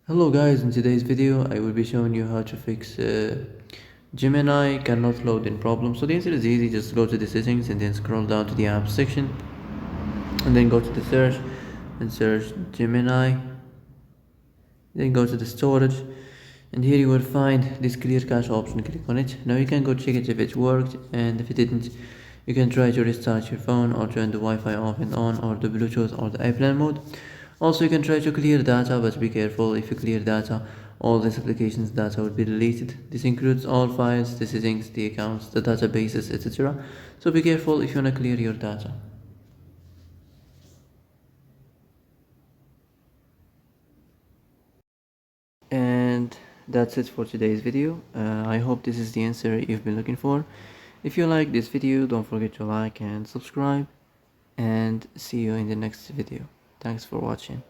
Hello guys, in today's video I will be showing you how to fix Gemini cannot load in problem. So the answer is easy. Just go to the settings and then scroll down to the apps section and then go to the search and search Gemini. Then go to the storage and here you will find this clear cache option. Click on it. Now you can go check it if it worked, and if it didn't you can try to restart your phone or turn the Wi-Fi off and on, or the Bluetooth or the airplane mode. Also you can try to clear data, but be careful. If you clear data, all this application's data will be deleted. This includes all files, the settings, the accounts, the databases, etc. So be careful if you want to clear your data. And that's it for today's video. I hope this is the answer you've been looking for. If you like this video, don't forget to like and subscribe, and see you in the next video. Thanks for watching.